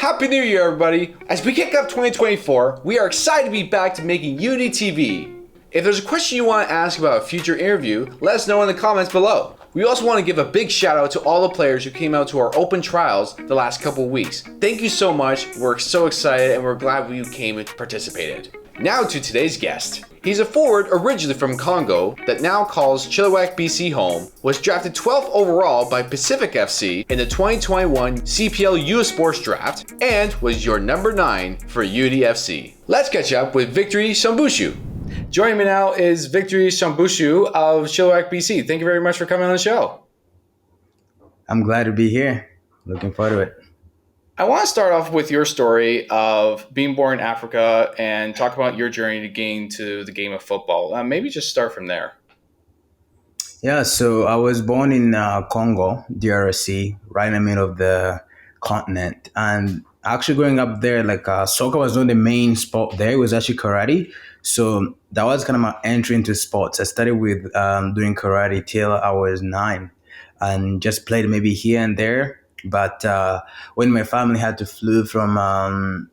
Happy New Year, everybody! As we kick off 2024, we are excited to be back to making Unity TV. If there's a question you want to ask about a future interview, let us know in the comments below. We also want to give a big shout out to all the players who came out to our open trials the last couple of weeks. Thank you so much, we're so excited and we're glad you came and participated. Now to today's guest. He's a forward originally from Congo that now calls Chilliwack, BC home, was drafted 12th overall by Pacific FC in the 2021 CPL U Sports Draft, and was your number 9 for Unity FC. Let's catch up with Victory Shumbusho. Joining me now is Victory Shumbusho of Chilliwack, BC. Thank you very much for coming on the show. I'm glad to be here. Looking forward to it. I want to start off with your story of being born in Africa and talk about your journey to getting to the game of football. Maybe just start from there. Yeah, so I was born in Congo, DRC, right in the middle of the continent. And actually growing up there, soccer was not the main sport there. It was actually karate. So that was kind of my entry into sports. I started with doing karate till I was 9 and just played maybe here and there. But when my family had to flew from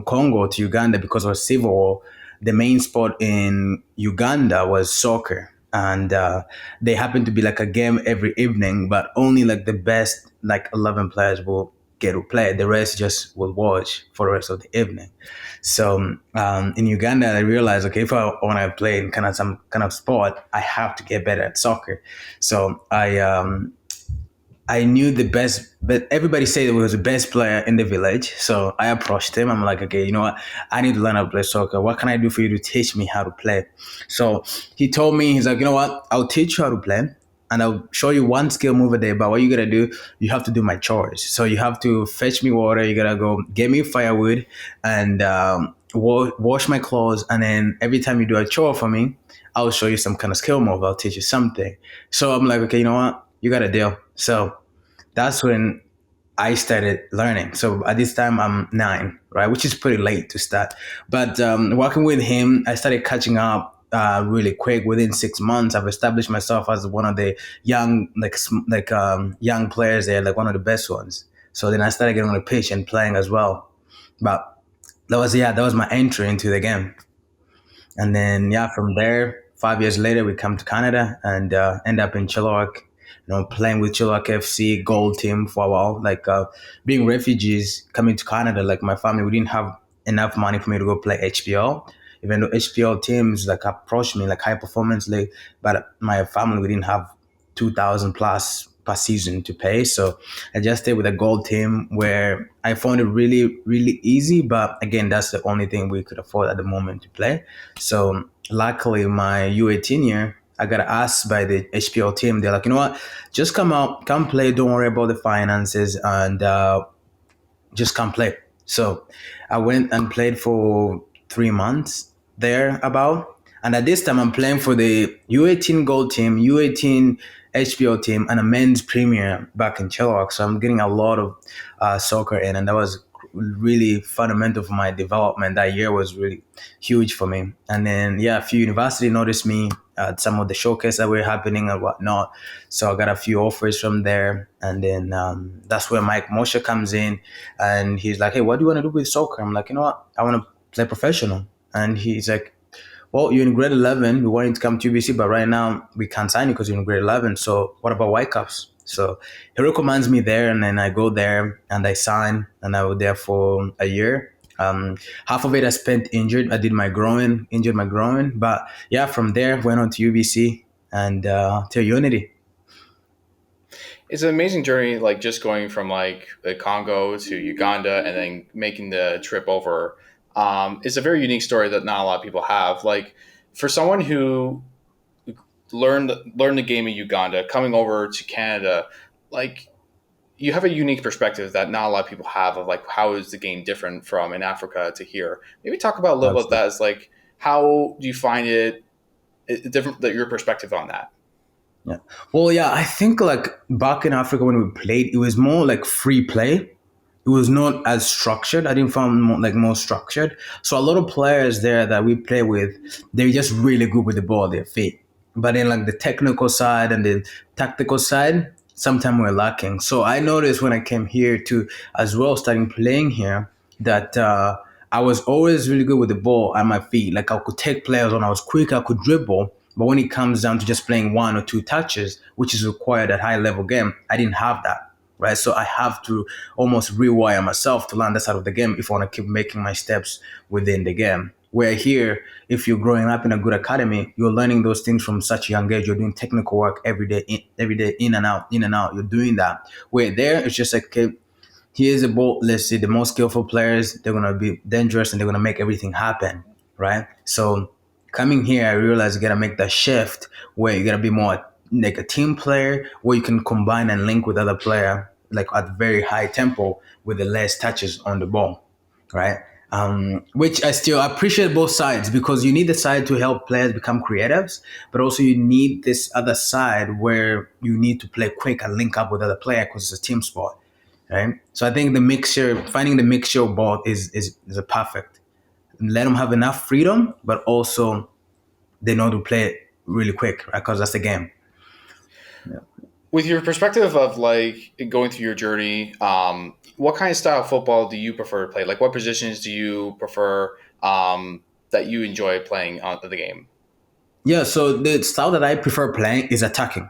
Congo to Uganda because of civil war, the main sport in Uganda was soccer, and they happened to be like a game every evening, but only like the best 11 players will get to play. The rest just will watch for the rest of the evening. So in Uganda, I realized, okay, if I want to play in some kind of sport, I have to get better at soccer. So I knew the best, but everybody said he was the best player in the village. So I approached him. I'm like, okay, you know what? I need to learn how to play soccer. What can I do for you to teach me how to play? So he told me, he's like, you know what? I'll teach you how to play and I'll show you one skill move a day. But what you got to do, you have to do my chores. So you have to fetch me water. You got to go get me firewood and wash my clothes. And then every time you do a chore for me, I'll show you some kind of skill move. I'll teach you something. So I'm like, okay, you know what? You got a deal. So that's when I started learning. So at this time, I'm 9, right? Which is pretty late to start. But working with him, I started catching up really quick. Within 6 months, I've established myself as one of the young, young players there, like one of the best ones. So then I started getting on the pitch and playing as well. But that was my entry into the game. And then, from there, 5 years later, we come to Canada and end up in Chilliwack, playing with Chilliwack FC, gold team for a while. Being refugees, coming to Canada, my family, we didn't have enough money for me to go play HPL. Even though HPL teams approached me, high performance league, but my family, we didn't have 2,000 plus per season to pay. So I just stayed with a gold team where I found it really, really easy. But again, that's the only thing we could afford at the moment to play. So luckily, my U18 year, I got asked by the HPL team. They're like, you know what? Just come out, come play. Don't worry about the finances, and just come play. So I went and played for 3 months there about. And at this time, I'm playing for the U18 Gold team, U18 HPL team, and a men's premier back in Chilliwack. So I'm getting a lot of soccer in, and that was really fundamental for my development. That year was really huge for me. And then, a few universities noticed me at some of the showcases that were happening and whatnot. So I got a few offers from there. And then that's where Mike Moshe comes in. And he's like, hey, what do you want to do with soccer? I'm like, you know what? I want to play professional. And he's like, well, you're in grade 11. We want you to come to UBC, but right now we can't sign you because you're in grade 11. So what about Whitecaps? So he recommends me there, and then I go there and I sign, and I was there for a year. Half of it I spent injured. I did injured my groin. But from there, went on to UBC and to Unity. It's an amazing journey, just going from the Congo to Uganda and then making the trip over. It's a very unique story that not a lot of people have. For someone who learned the game in Uganda, coming over to Canada, you have a unique perspective that not a lot of people have of how is the game different from in Africa to here. Maybe talk about a little about that. As how do you find it different, your perspective on that? Yeah. Well, I think back in Africa when we played, it was more free play. It was not as structured. I didn't find more structured. So a lot of players there that we play with, they're just really good with the ball, their feet. But then the technical side and the tactical side, sometimes we're lacking. So I noticed when I came here to as well, starting playing here, that I was always really good with the ball at my feet. Like I could take players on, I was quick, I could dribble. But when it comes down to just playing one or two touches, which is required at high level game, I didn't have that. Right. So I have to almost rewire myself to learn that side of the game if I want to keep making my steps within the game. Where here, if you're growing up in a good academy, you're learning those things from such a young age. You're doing technical work every day, in and out, in and out. You're doing that. Where there, it's just like, okay, here's a ball. Let's see, the most skillful players, they're gonna be dangerous and they're gonna make everything happen, right? So coming here, I realized you gotta make that shift where you gotta be more like a team player, where you can combine and link with other player like at very high tempo with the less touches on the ball, right? Which I still appreciate both sides because you need the side to help players become creatives, but also you need this other side where you need to play quick and link up with other players because it's a team sport, right? So I think the mixture, finding the mixture of both is a perfect. Let them have enough freedom, but also they know to play it really quick, right? Because that's the game. With your perspective of like going through your journey, what kind of style of football do you prefer to play? Like, what positions do you prefer that you enjoy playing on the game? Yeah, so the style that I prefer playing is attacking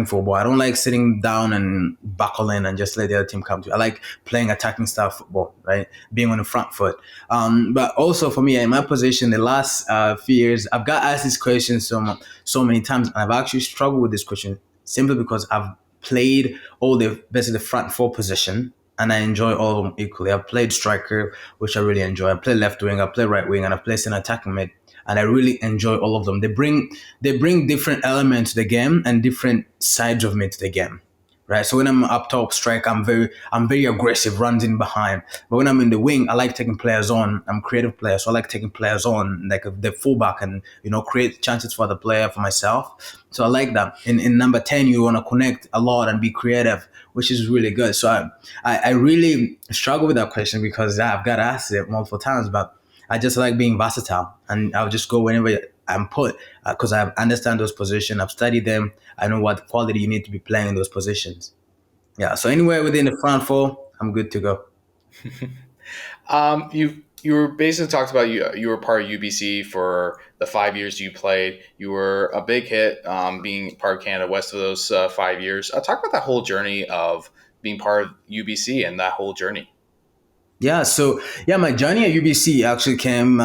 football. I don't like sitting down and buckling and just let the other team come to you. I like playing attacking style football, right? Being on the front foot. But also for me, in my position, the last few years, I've got asked this question so many times, and I've actually struggled with this question simply because I've played all the basically the front four position, and I enjoy all of them equally. I've played striker, which I really enjoy. I play left wing, I play right wing, and I play center attacking mid, and I really enjoy all of them. They bring different elements to the game and different sides of me to the game. Right. So when I'm up top strike, I'm very aggressive, runs in behind. But when I'm in the wing, I like taking players on. I'm a creative player, so I like taking players on, like the fullback, and create chances for the player, for myself. So I like that. In number 10, you want to connect a lot and be creative, which is really good. So I really struggle with that question because I've got asked it multiple times, but I just like being versatile, and I'll just go whenever I'm put because I understand those positions. I've studied them. I know what quality you need to be playing in those positions. Yeah. So anywhere within the front four, I'm good to go. You were basically talked about you were part of UBC for the 5 years you played. You were a big hit, being part of Canada West of those 5 years. Talk about that whole journey of being part of UBC and that whole journey. Yeah, so yeah, my journey at UBC actually came.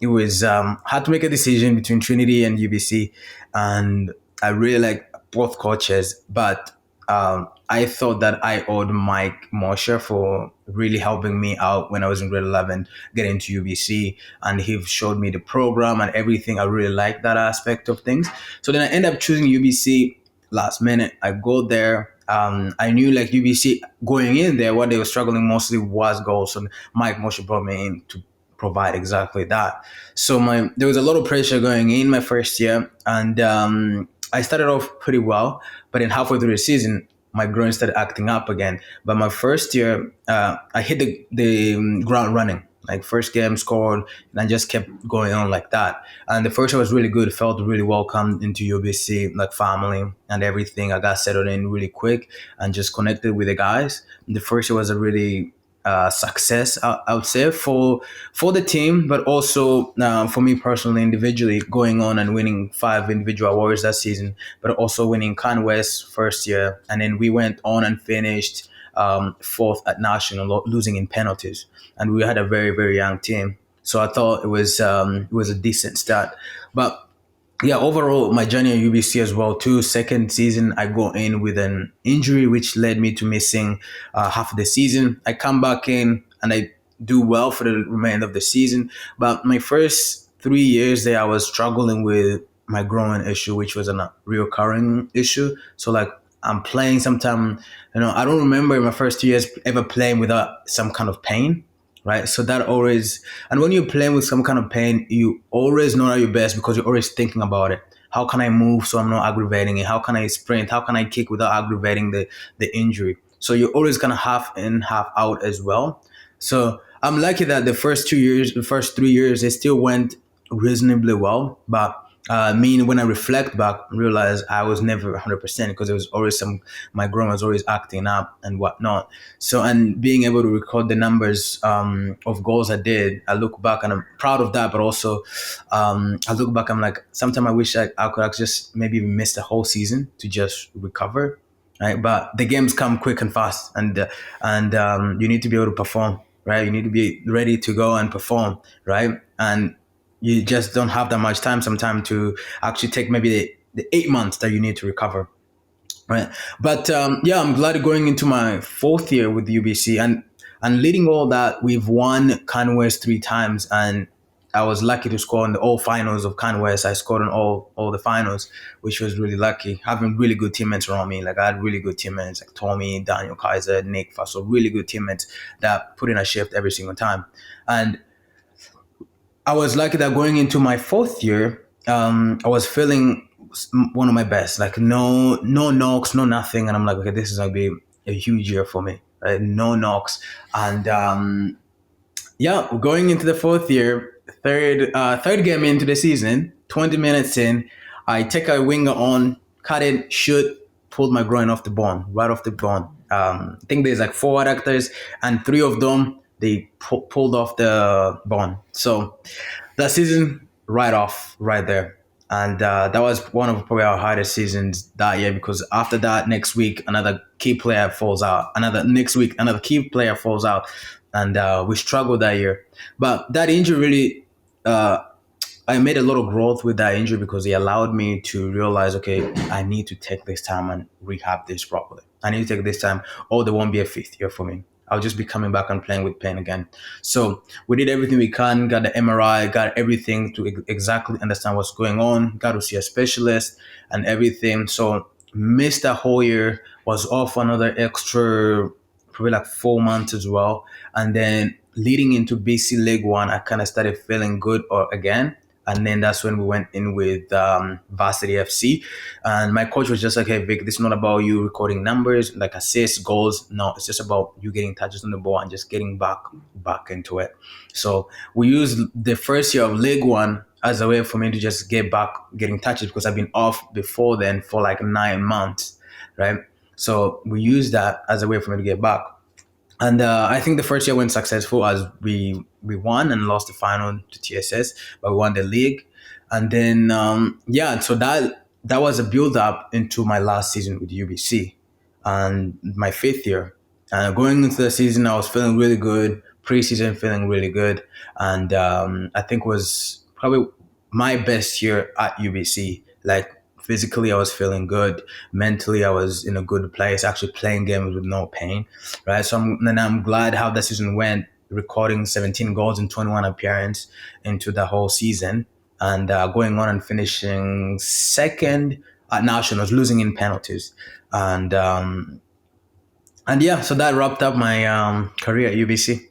It was had to make a decision between Trinity and UBC, and I really like both coaches, but I thought that I owed Mike Mosher for really helping me out when I was in grade 11, getting to UBC, and he showed me the program and everything. I really liked that aspect of things. So then I ended up choosing UBC last minute. I go there. I knew like UBC going in there, what they were struggling mostly was goals. And Mike Moshe brought me in to provide exactly that. So there was a lot of pressure going in my first year, and I started off pretty well, but then halfway through the season, my groin started acting up again. But my first year, I hit the ground running. Like first game scored, and I just kept going on like that. And the first year was really good. Felt really welcomed into UBC, like family and everything. I got settled in really quick and just connected with the guys. The first year was a really success, I would say, for the team, but also for me personally, individually, going on and winning 5 individual awards that season, but also winning West first year, and then we went on and finished fourth at national, losing in penalties, and we had a very very young team. So I thought it was a decent start, but yeah, overall, my journey at UBC as well too. Second season, I go in with an injury, which led me to missing half of the season. I come back in and I do well for the remainder of the season. But my first 3 years there, I was struggling with my growing issue, which was a reoccurring issue. So like I'm playing sometime, I don't remember in my first 2 years ever playing without some kind of pain, right? So that always, and when you're playing with some kind of pain, you always know at your best because you're always thinking about it. How can I move so I'm not aggravating it? How can I sprint? How can I kick without aggravating the injury? So you're always gonna half in, half out as well. So I'm lucky that the first 2 years, the first 3 years, it still went reasonably well. But mean, when I reflect back, I realize I was never 100% because there was always my brain was always acting up and whatnot. So, and being able to record the numbers of goals I did, I look back and I'm proud of that. But also, I look back, I'm like, sometimes I wish I could have just maybe even missed the whole season to just recover. Right, but the games come quick and fast, and you need to be able to perform. Right, you need to be ready to go and perform. Right, and you just don't have that much time sometimes to actually take maybe the 8 months that you need to recover, right? But yeah, I'm glad going into my fourth year with UBC, and leading all that, we've won CanWest 3 times, and I was lucky to score in the all finals of CanWest. I scored in all the finals, which was really lucky. Having really good teammates around me, like I had really good teammates like Tommy, Daniel Kaiser, Nick Faso, really good teammates that put in a shift every single time. And I was lucky that going into my fourth year, I was feeling one of my best. Like no knocks, no nothing, and I'm like, okay, this is gonna be a huge year for me. Right? No knocks, and yeah, going into the fourth year, third game into the season, 20 minutes in, I take a winger on, cut it, shoot, pulled my groin off the bone, right off the bone. I think there's like four adductors, and three of them they pulled off the bone. So that season, right off, right there. And that was one of probably our hardest seasons that year because after that, next week, another key player falls out. Another next week, another key player falls out. And we struggled that year. But that injury really, uh, I made a lot of growth with that injury because it allowed me to realize, okay, I need to take this time and rehab this properly. I need to take this time, or there won't be a fifth year for me. I'll just be coming back and playing with pain again. So we did everything we can, got the MRI, got everything to exactly understand what's going on, got to see a specialist and everything. So missed that whole year, was off another extra, probably like 4 months as well. And then leading into BC League One, I kind of started feeling good or again. And then that's when we went in with Varsity FC. And my coach was just like, hey, Vic, this is not about you recording numbers, like assists, goals. No, it's just about you getting touches on the ball and just getting back into it. So we used the first year of League One as a way for me to just get back getting touches because I've been off before then for like 9 months, right? So we used that as a way for me to get back. And I think the first year went successful as we won and lost the final to TSS, but we won the league. And then yeah, so that was a build up into my last season with UBC and my fifth year. And going into the season, I was feeling really good. Preseason feeling really good, and I think was probably my best year at UBC. Like physically, I was feeling good. Mentally, I was in a good place. Actually, playing games with no pain, right? So I'm glad how the season went. Recording 17 goals and 21 appearances into the whole season, and going on and finishing second at nationals, losing in penalties, and and yeah, so that wrapped up my career at UBC.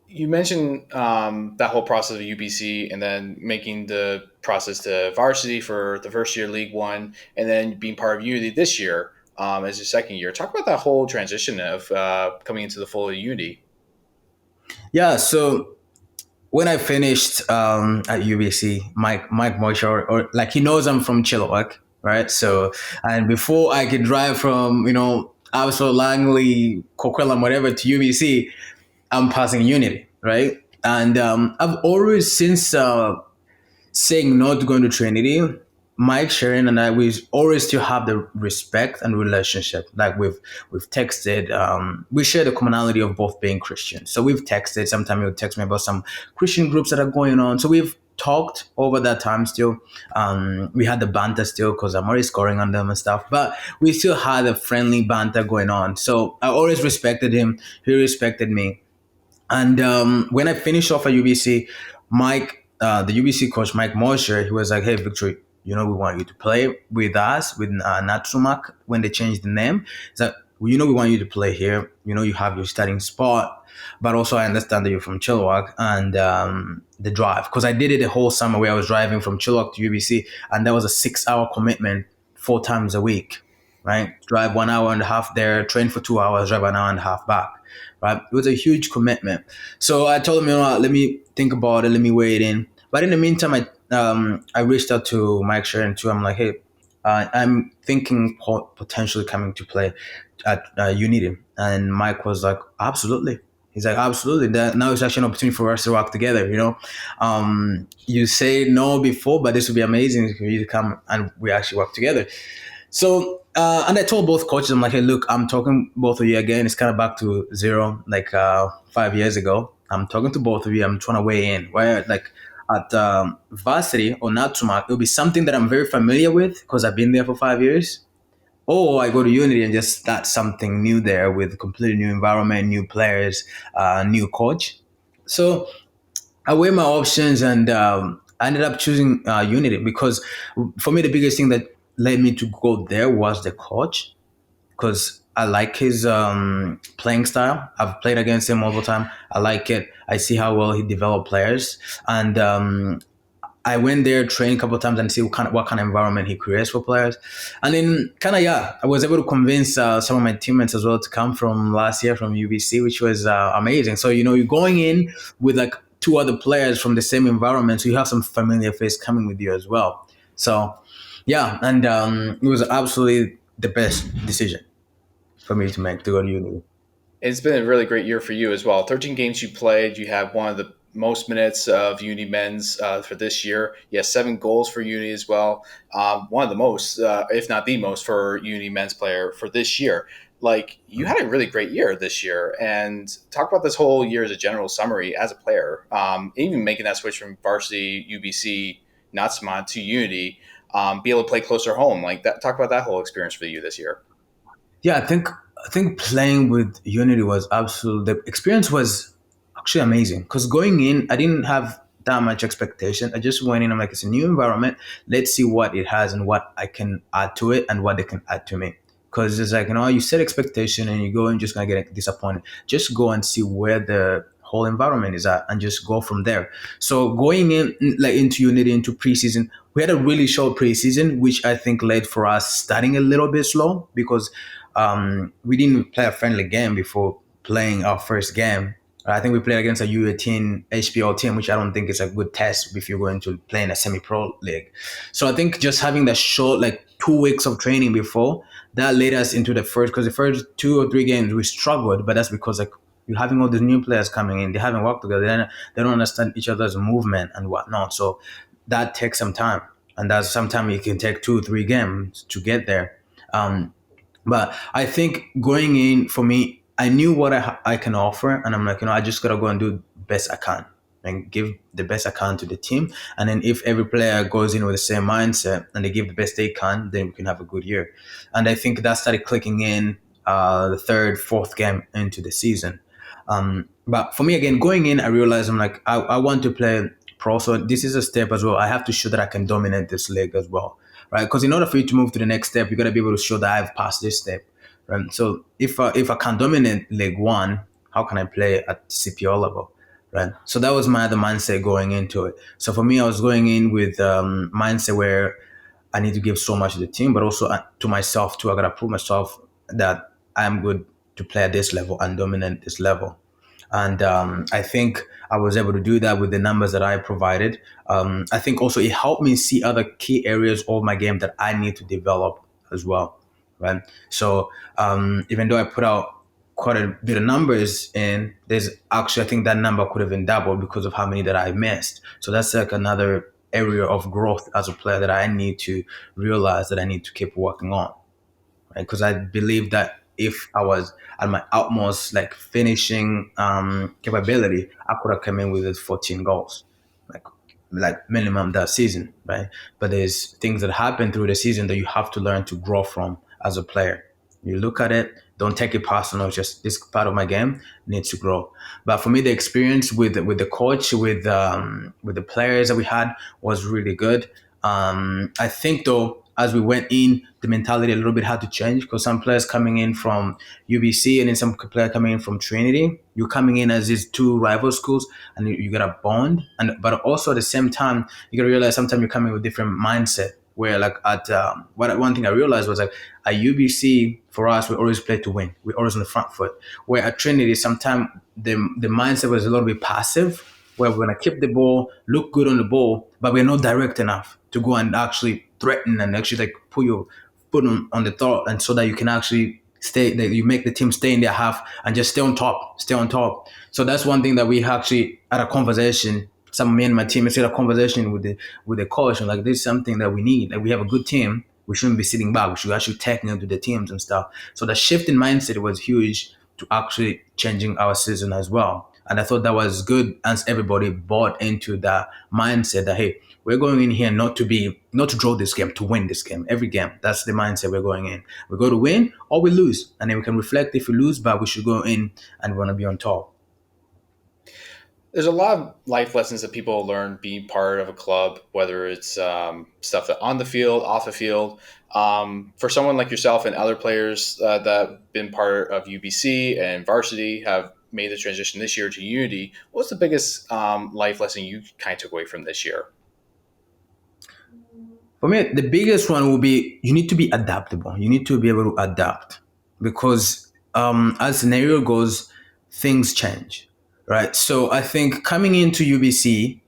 You mentioned that whole process of UBC and then making the process to varsity for the first year, League One, and then being part of Unity this year as your second year. Talk about that whole transition of coming into the full Unity. Yeah, so when I finished at UBC, Mike Moshe, or like he knows I'm from Chilliwack, right? So and before I could drive from Abbotsford, Langley, Coquitlam, whatever to UBC, I'm passing Unity, right? And I've always since saying no to going to Trinity, Mike, Sharon, and I, we always still have the respect and relationship. Like we've texted. We share the commonality of both being Christian. So we've texted. Sometimes he'll text me about some Christian groups that are going on. So we've talked over that time still. We had the banter still because I'm already scoring on them and stuff. But we still had a friendly banter going on. So I always respected him. He respected me. And when I finished off at UBC, Mike, the UBC coach, Mike Mosher, he was like, hey, Victor, we want you to play with us, with Natsumak, when they changed the name. He's like, we want you to play here. You have your starting spot. But also, I understand that you're from Chilliwack and the drive. Because I did it the whole summer where I was driving from Chilliwack to UBC. And that was a 6-hour commitment 4 times a week, right? Drive 1 hour and a half there, train for 2 hours, drive an hour and a half back. Right? It was a huge commitment. So I told him, let me think about it, let me weigh it in. But in the meantime, I reached out to Mike Sharon too. I'm like, hey, I'm thinking potentially coming to play at Unity, and Mike was like, absolutely. He's like, absolutely. That now it's actually an opportunity for us to work together. You say no before, but this would be amazing for you to come and we actually work together. So, and I told both coaches, I'm like, hey, look, I'm talking both of you again. It's kind of back to zero, like 5 years ago. I'm talking to both of you. I'm trying to weigh in. Where like at varsity or Natsuma, it'll be something that I'm very familiar with because I've been there for 5 years. Or I go to Unity and just start something new there with completely new environment, new players, new coach. So I weighed my options and I ended up choosing Unity because for me the biggest thing that led me to go there was the coach because I like his playing style. I've played against him all the time. I like it. I see how well he developed players, and I went there, trained a couple of times, and see what kind of environment he creates for players. And then, I was able to convince some of my teammates as well to come from last year from UBC, which was amazing. So you're going in with like two other players from the same environment, so you have some familiar face coming with you as well. So yeah, and it was absolutely the best decision for me to make to go to uni. It's been a really great year for you as well. 13 games you played. You have one of the most minutes of Uni men's for this year. You have 7 goals for Uni as well. One of the most, if not the most, for Uni men's player for this year. Like, you had a really great year this year. And talk about this whole year as a general summary as a player. Even making that switch from varsity UBC Natsuma to Unity, be able to play closer home. Like that. Talk about that whole experience for you this year. Yeah, I think playing with Unity was absolute. The experience was actually amazing because going in, I didn't have that much expectation. I just went in. I'm like, it's a new environment. Let's see what it has and what I can add to it and what they can add to me. Because it's like you set expectation and you go and just gonna get disappointed. Just go and see where the whole environment is at and just go from there. So going in like into Unity into preseason, we had a really short preseason, which I think led for us starting a little bit slow because we didn't play a friendly game before playing our first game. I think we played against a U18 HPL team, which I don't think is a good test if you're going to play in a semi-pro league. So I think just having that short, like 2 weeks of training before, that led us into the first, because the first 2 or 3 games we struggled, but that's because like you're having all these new players coming in, they haven't worked together, they don't understand each other's movement and whatnot. So that takes some time, and that's sometimes it can take 2 or 3 games to get there. Um, but I think going in for me, I knew what I can offer, and I'm like, I just gotta go and do the best I can and give the best I can to the team. And then if every player goes in with the same mindset and they give the best they can, then we can have a good year. And I think that started clicking in the third, fourth game into the season. But for me, again, going in, I realized I'm like, I want to play pro. So this is a step as well. I have to show that I can dominate this league as well, right? Because in order for you to move to the next step, you got to be able to show that I've passed this step, right? So if I can dominate League One, how can I play at CPO level, right? So that was my other mindset going into it. So for me, I was going in with mindset where I need to give so much to the team, but also to myself too. I gotta prove myself that I am good to play at this level and dominate this level. And I think I was able to do that with the numbers that I provided. I think also it helped me see other key areas of my game that I need to develop as well, right? So even though I put out quite a bit of numbers in, there's actually I think that number could have been doubled because of how many that I missed. So that's like another area of growth as a player that I need to realize that I need to keep working on, right? Because I believe that if I was at my utmost like finishing capability, I could have come in with 14 goals, like minimum that season, right? But there's things that happen through the season that you have to learn to grow from as a player. You look at it, don't take it personal. Just this part of my game needs to grow. But for me, the experience with the coach, with the players that we had was really good. I think though, as we went in, the mentality a little bit had to change because some players coming in from UBC and then some player coming in from Trinity, you're coming in as these two rival schools and you got a bond. And but also at the same time, you got to realize sometimes you're coming with different mindset. Where like at one thing I realized was like at UBC for us we always play to win. We're always on the front foot. Where at Trinity sometimes the mindset was a little bit passive, where we're gonna keep the ball, look good on the ball, but we're not direct enough to go and actually threaten and actually like put on the thought, and so that you can actually stay that you make the team stay in their half and just stay on top. So that's one thing that we actually had a conversation. Some me and my team had a conversation with the coach, and like this is something that we need. Like we have a good team, we shouldn't be sitting back. We should actually tackle into the teams and stuff. So the shift in mindset was huge to actually changing our season as well. And I thought that was good as everybody bought into that mindset that hey, we're going in here not to draw this game, to win this game. Every game. That's the mindset we're going in. We go to win or we lose. And then we can reflect if we lose, but we should go in and we want to be on top. There's a lot of life lessons that people learn being part of a club, whether it's stuff that on the field, off the field. For someone like yourself and other players that have been part of UBC and varsity have made the transition this year to Unity, what's the biggest life lesson you kind of took away from this year? For me, the biggest one will be you need to be adaptable. You need to be able to adapt because as scenario goes, things change, right? So I think coming into UBC,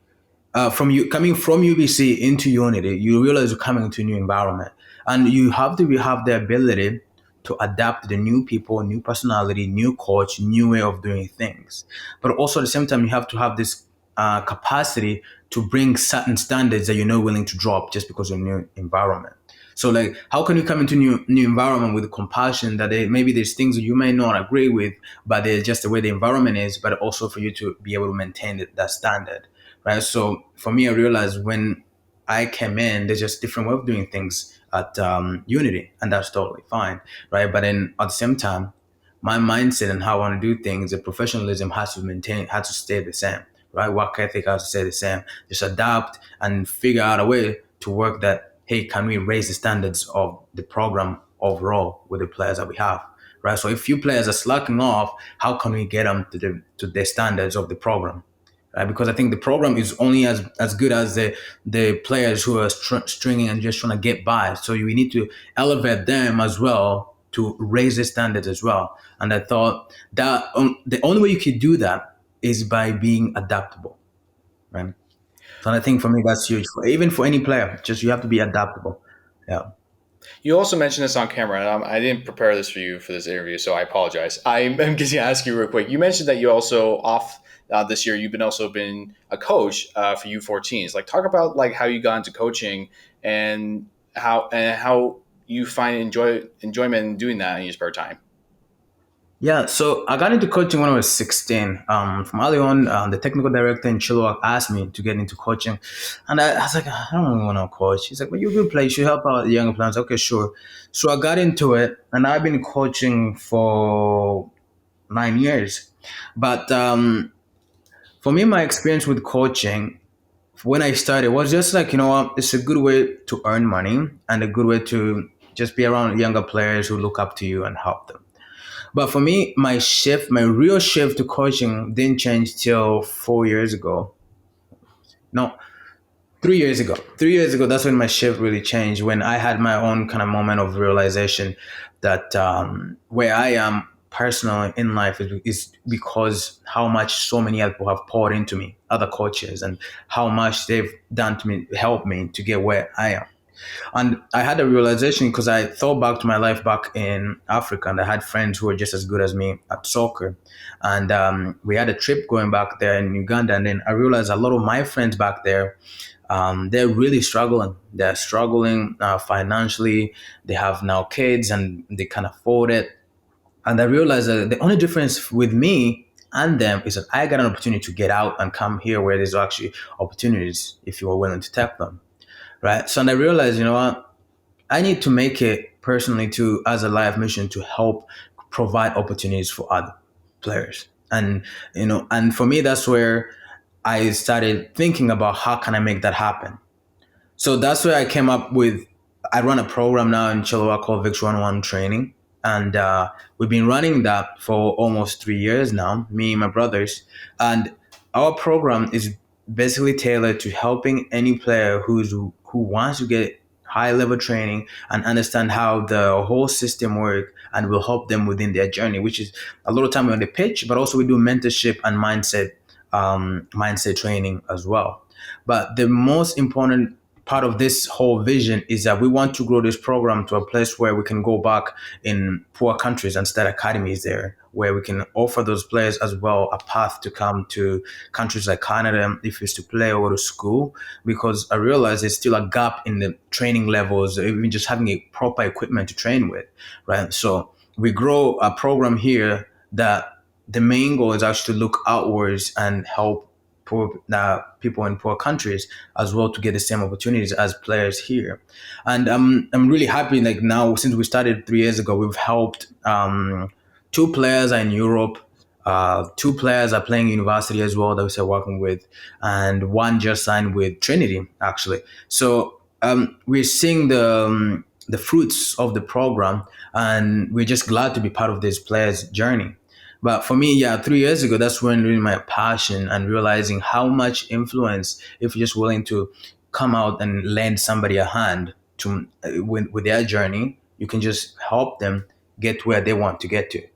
from you coming from UBC into Unity, you realize you're coming into a new environment, and you have to have the ability to adapt to the new people, new personality, new coach, new way of doing things. But also at the same time, you have to have this capacity to bring certain standards that you're not willing to drop just because of new environment. So like, how can you come into new environment with compassion that maybe there's things that you may not agree with, but they're just the way the environment is, but also for you to be able to maintain that standard, right? So for me, I realized when I came in, there's just different way of doing things at Unity, and that's totally fine, right? But then at the same time, my mindset and how I want to do things, the professionalism has to stay the same, right? Work ethic has to stay the same. Just adapt and figure out a way to work that. Hey, can we raise the standards of the program overall with the players that we have, right? So if few players are slacking off, how can we get them to the standards of the program? Right? Because I think the program is only as good as the players who are stringing and just trying to get by. So we need to elevate them as well to raise the standards as well. And I thought that the only way you could do that is by being adaptable, right? So I think for me that's huge. Even for any player, just you have to be adaptable. Yeah. You also mentioned this on camera, and I didn't prepare this for you for this interview, so I apologize. I'm going to ask you real quick. You mentioned that you also off this year. You've been also been a coach for U14s. Like, talk about like how you got into coaching and how you find enjoyment in doing that in your spare time. Yeah, so I got into coaching when I was 16. From early on, the technical director in Chilliwack asked me to get into coaching. And I was like, I don't really want to coach. He's like, well, you're a good player. You should help out the younger players. Okay, sure. So I got into it, and I've been coaching for 9 years. But for me, my experience with coaching, when I started, was just like, you know what, it's a good way to earn money and a good way to just be around younger players who look up to you and help them. But for me, my real shift to coaching didn't change till 4 years ago. No, 3 years ago. 3 years ago, that's when my shift really changed. When I had my own kind of moment of realization that where I am personally in life is because how much so many other people have poured into me, other coaches, and how much they've done to me, helped me to get where I am. And I had a realization because I thought back to my life back in Africa, and I had friends who were just as good as me at soccer. And we had a trip going back there in Uganda. And then I realized a lot of my friends back there, they're really struggling. They're struggling financially. They have now kids and they can afford it. And I realized that the only difference with me and them is that I got an opportunity to get out and come here where there's actually opportunities if you are willing to take them, right? So and I realized, you know what, I need to make it personally to as a life mission to help provide opportunities for other players. And and for me that's where I started thinking about how can I make that happen. So that's where I came up with. I run a program now in Chilliwack called Vicks One One Training, and we've been running that for almost 3 years now. Me and my brothers, and our program is basically tailored to helping any player who wants to get high level training and understand how the whole system work, and will help them within their journey. Which is a lot of time on the pitch, but also we do mentorship and mindset mindset training as well. But the most important part of this whole vision is that we want to grow this program to a place where we can go back in poor countries and start academies there, where we can offer those players as well a path to come to countries like Canada if it's to play or go to school. Because I realize there's still a gap in the training levels, even just having a proper equipment to train with, right? So we grow a program here that the main goal is actually to look outwards and help people in poor countries as well to get the same opportunities as players here. And I'm really happy. Like now, since we started 3 years ago, we've helped two players are in Europe. Two players are playing university as well that we're working with, and one just signed with Trinity actually. So we're seeing the fruits of the program, and we're just glad to be part of this players' journey. But for me, yeah, 3 years ago, that's when really my passion and realizing how much influence, if you're just willing to come out and lend somebody a hand to with their journey, you can just help them get where they want to get to.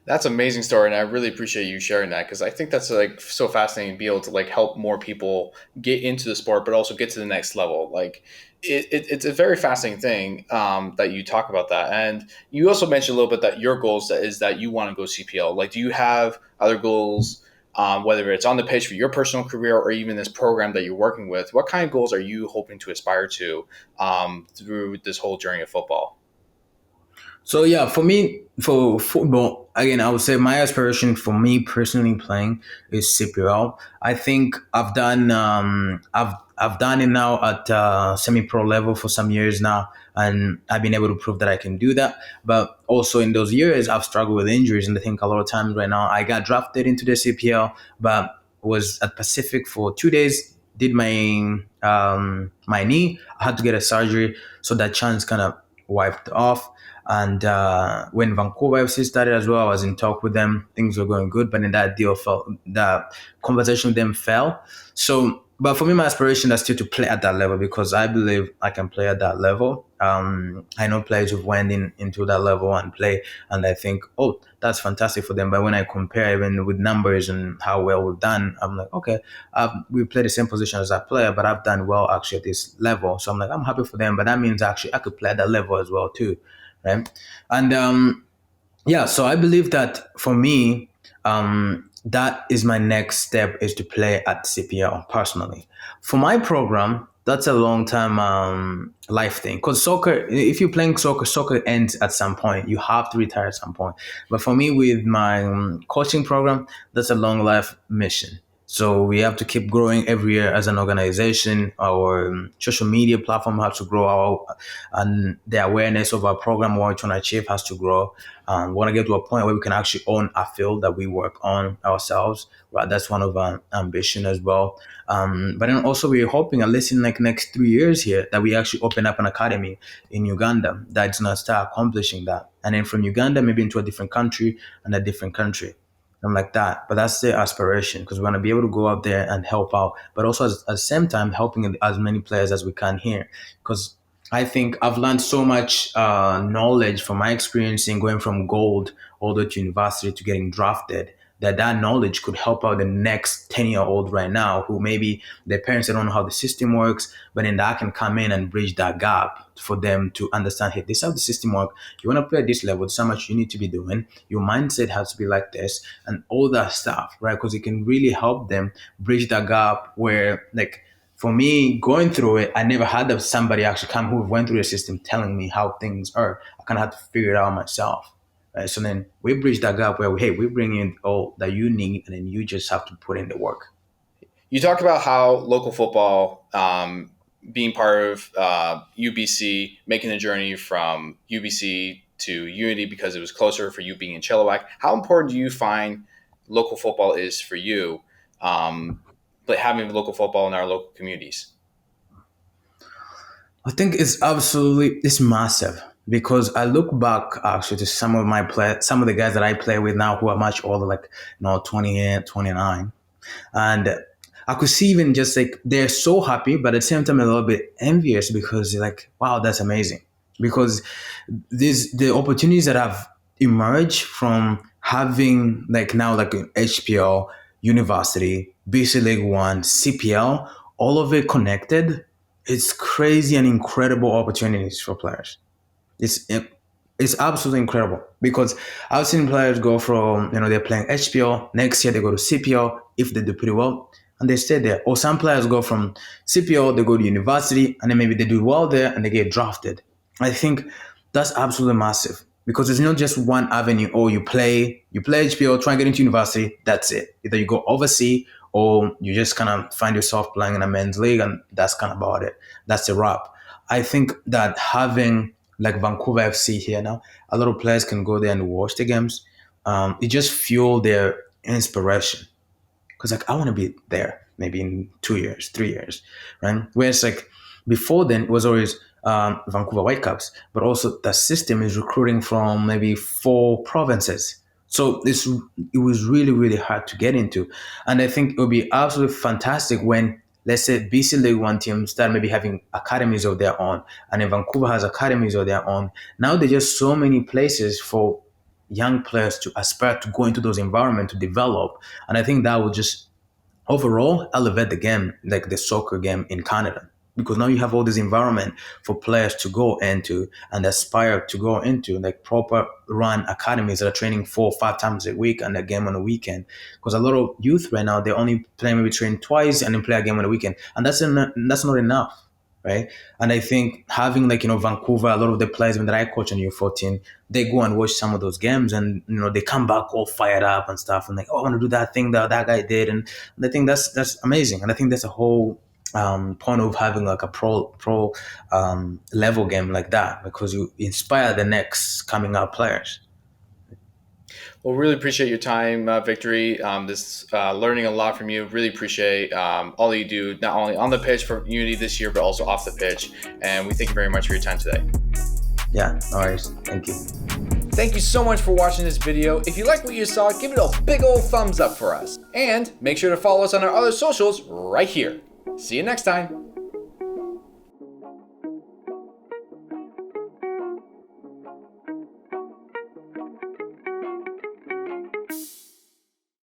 That's an amazing story, and I really appreciate you sharing that because I think that's like so fascinating to be able to like help more people get into the sport, but also get to the next level. Like it's a very fascinating thing that you talk about that, and you also mentioned a little bit that your goals is that you want to go CPL. Like, do you have other goals, whether it's on the pitch for your personal career or even this program that you're working with? What kind of goals are you hoping to aspire to through this whole journey of football? So yeah, for me, for football, again, I would say my aspiration for me personally playing is CPL. I think I've done it now at semi-pro level for some years now, and I've been able to prove that I can do that. But also in those years, I've struggled with injuries, and I think a lot of times right now I got drafted into the CPL, but was at Pacific for 2 days. Did my knee. I had to get a surgery, so that chance kind of wiped off. And when Vancouver FC started as well, I was in talk with them. Things were going good, but then that deal fell. The conversation with them fell. So, but for me, my aspiration is still to play at that level because I believe I can play at that level. I know players who've went into that level and play, and I think, oh, that's fantastic for them. But when I compare even with numbers and how well we've done, I'm like, okay, we play the same position as that player, but I've done well actually at this level. So I'm like, I'm happy for them, but that means actually I could play at that level as well too, right? And yeah, so I believe that for me, that is my next step is to play at CPL personally. For my program, that's a long time life thing because soccer, if you're playing soccer, soccer ends at some point. You have to retire at some point. But for me, with my coaching program, that's a long life mission. So we have to keep growing every year as an organization. Our social media platform has to grow, and the awareness of our program, what we're trying to achieve, has to grow. We want to get to a point where we can actually own a field that we work on ourselves. Right, that's one of our ambition as well. But then also we're hoping, at least in like next 3 years here, that we actually open up an academy in Uganda that's gonna start accomplishing that, and then from Uganda maybe into a different country and a different country something like that. But that's the aspiration because we want to be able to go out there and help out, but also at the same time helping as many players as we can here. Because I think I've learned so much knowledge from my experience in going from gold all the way to university to getting drafted. That knowledge could help out the next 10-year-old right now who maybe their parents don't know how the system works, but then that can come in and bridge that gap for them to understand, hey, this is how the system works. You want to play at this level, this is how much you need to be doing. Your mindset has to be like this and all that stuff, right? Because it can really help them bridge that gap where, like, for me, going through it, I never had somebody actually come who went through the system telling me how things are. I kind of had to figure it out myself. Right? So then we bridge that gap where, hey, we bring in all that you need, and then you just have to put in the work. You talked about how local football, being part of UBC, making the journey from UBC to Unity because it was closer for you being in Chilliwack. How important do you find local football is for you, but having local football in our local communities? I think it's massive because I look back actually to some of the guys that I play with now who are much older, like 28, 29. And I could see even just like they're so happy, but at the same time a little bit envious because they're like, wow, that's amazing. Because the opportunities that have emerged from having like now like an HPL University, BC League One, CPL, all of it connected. It's crazy and incredible opportunities for players. It's it's absolutely incredible because I've seen players go from they're playing HPL, next year they go to CPL if they do pretty well and they stay there. Or some players go from CPL, they go to university and then maybe they do well there and they get drafted. I think that's absolutely massive because it's not just one avenue. Or you play HPL, try and get into university. That's it. Either you go overseas or you just kind of find yourself playing in a men's league, and that's kind of about it. That's a wrap. I think that having like Vancouver FC here now, a lot of players can go there and watch the games. It just fuel their inspiration because like I want to be there maybe in 2 years, 3 years, right? Whereas like before then it was always Vancouver Whitecaps, but also the system is recruiting from maybe 4 provinces. So it was really hard to get into, and I think it would be absolutely fantastic when let's say BC League One teams start maybe having academies of their own, and then Vancouver has academies of their own. Now there's just so many places for young players to aspire to go into those environments to develop, and I think that would just overall elevate the game, like the soccer game in Canada. Because now you have all this environment for players to go into and aspire to go into, like proper run academies that are training 4 or 5 times a week and a game on a weekend. Because a lot of youth right now, they only play maybe train twice and then play a game on a weekend, and that's not enough, right? And I think having like Vancouver, a lot of the players when that I coach on U14, they go and watch some of those games, and they come back all fired up and stuff, and like, oh, I want to do that thing that guy did, and I think that's amazing, and I think that's a whole point of having like a pro level game like that, because you inspire the next coming up players. Well, really appreciate your time, Victory. This learning a lot from you. Really appreciate all that you do, not only on the pitch for Unity this year, but also off the pitch. And we thank you very much for your time today. Yeah, no worries. Thank you. Thank you so much for watching this video. If you like what you saw, give it a big old thumbs up for us. And make sure to follow us on our other socials right here. See you next time.